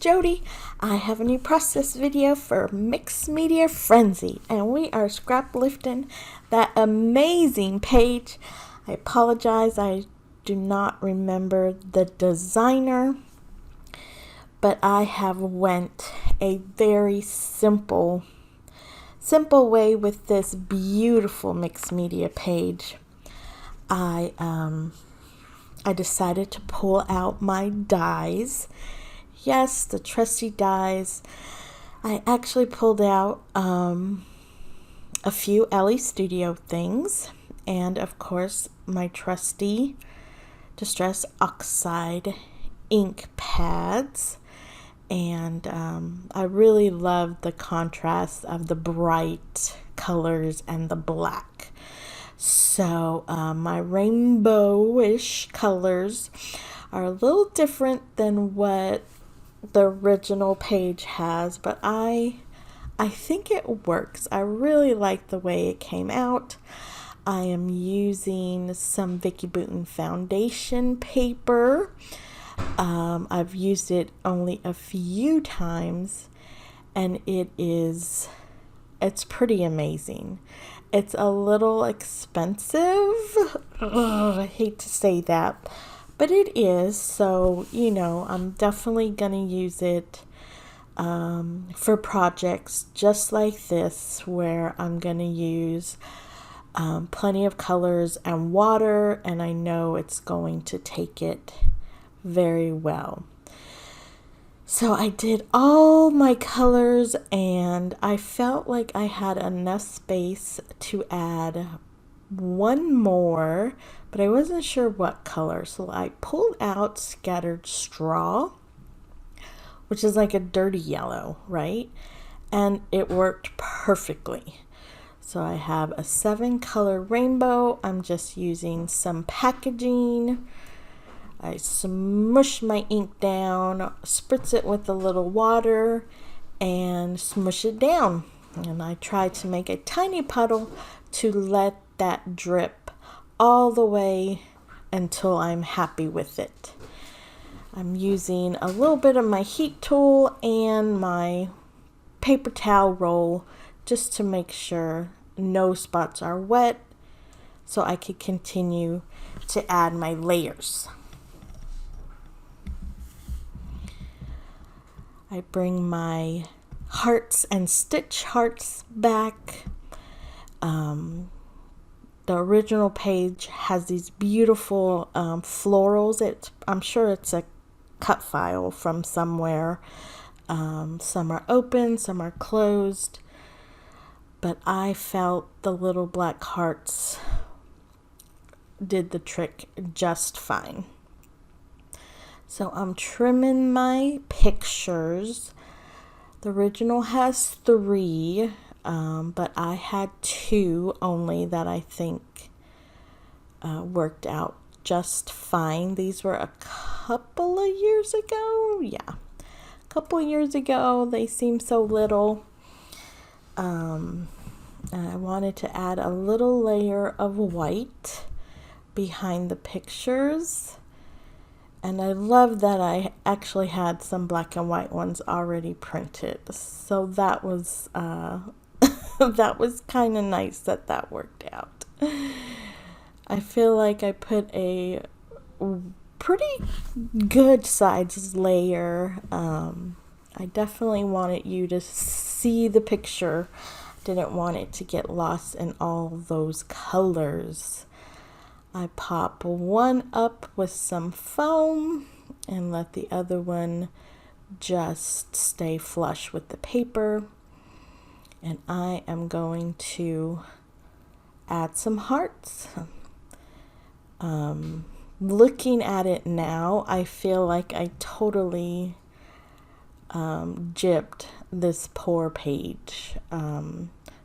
Jody. I have a new process video for Mixed Media Frenzy, and we are scrap lifting that amazing page. I apologize, I do not remember the designer, but I have went a very simple way with this beautiful mixed media page. I decided to pull out my dies. Yes, the trusty dies. I actually pulled out a few Elle Studio things, and of course my trusty Distress Oxide ink pads. And I really love the contrast of the bright colors and the black. So my rainbowish colors are a little different than what the original page has, but I think it works. I really like the way it came out. I am using some Vicki Boutin foundation paper. I've used it only a few times, and it's pretty amazing. It's a little expensive. I hate to say that, but it is. So, I'm definitely going to use it for projects just like this, where I'm going to use plenty of colors and water, and I know it's going to take it very well. So I did all my colors, and I felt like I had enough space to add one more, but I wasn't sure what color. So I pulled out Scattered Straw, which is like a dirty yellow, right? And it worked perfectly. So I have a 7-color rainbow. I'm just using some packaging. I smush my ink down, spritz it with a little water, and smush it down. And I try to make a tiny puddle to let that drip all the way until I'm happy with it. I'm using a little bit of my heat tool and my paper towel roll just to make sure no spots are wet, so I can continue to add my layers. I bring my hearts and stitch hearts back. The original page has these beautiful florals. I'm sure it's a cut file from somewhere. Some are open, some are closed. But I felt the little black hearts did the trick just fine. So I'm trimming my pictures. The original has 3, but I had 2 only that I think worked out just fine. These were a couple of years ago. Yeah, a couple of years ago. They seem so little. And I wanted to add a little layer of white behind the pictures. And I love that I actually had some black and white ones already printed. So that was that was kind of nice that worked out. I feel like I put a pretty good size layer. I definitely wanted you to see the picture. Didn't want it to get lost in all those colors. I pop one up with some foam and let the other one just stay flush with the paper. And I am going to add some hearts. Looking at it now, I feel like I totally gypped this poor page.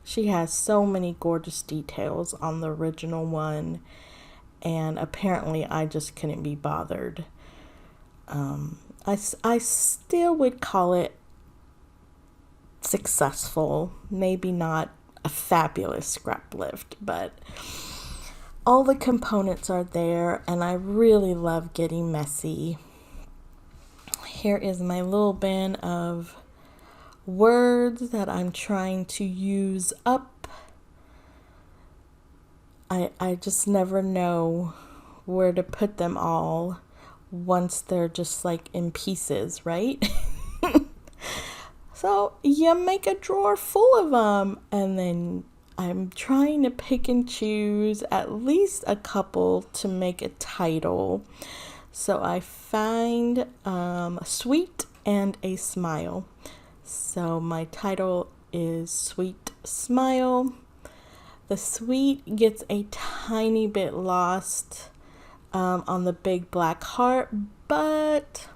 She has so many gorgeous details on the original one, and apparently I just couldn't be bothered. I still would call it successful, maybe not a fabulous scrap lift, but all the components are there, and I really love getting messy. Here is my little bin of words that I'm trying to use up. I just never know where to put them all once they're just like in pieces, right? So you make a drawer full of them, and then I'm trying to pick and choose at least a couple to make a title. So I find a sweet and a smile. So my title is Sweet Smile. The sweet gets a tiny bit lost on the big black heart, but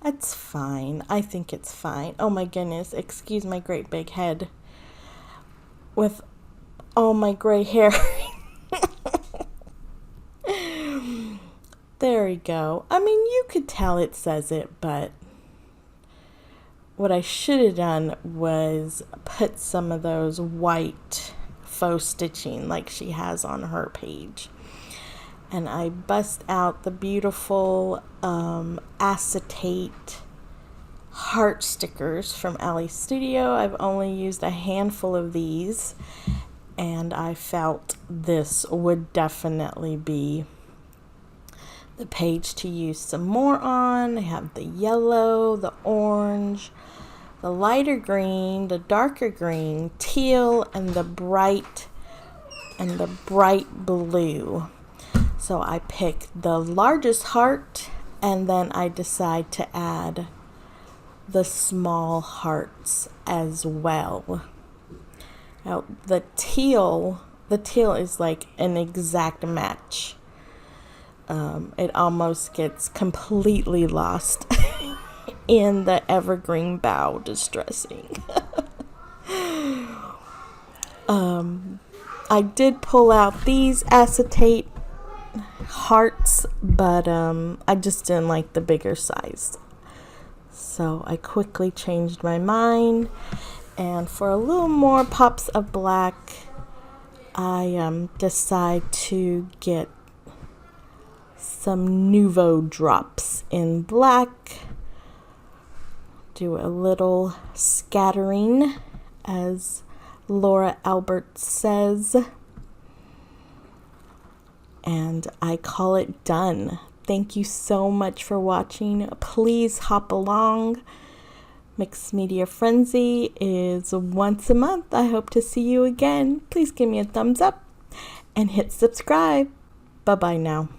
it's fine. I think it's fine. Oh my goodness, excuse my great big head with all my gray hair. There we go. I mean, you could tell it says it, but what I should have done was put some of those white faux stitching like she has on her page. And I bust out the beautiful acetate heart stickers from Elle Studio. I've only used a handful of these, and I felt this would definitely be the page to use some more on. I have the yellow, the orange, the lighter green, the darker green, teal, and the bright blue. So I pick the largest heart, and then I decide to add the small hearts as well. Now the teal is like an exact match. It almost gets completely lost in the evergreen bough distressing. I did pull out these acetate hearts, but I just didn't like the bigger size. So I quickly changed my mind, and for a little more pops of black, I decide to get some Nouveau drops in black. Do a little scattering, as Laura Albert says, and I call it done. Thank you so much for watching. Please hop along. Mixed Media Frenzy is once a month. I hope to see you again. Please give me a thumbs up and hit subscribe. Bye-bye now.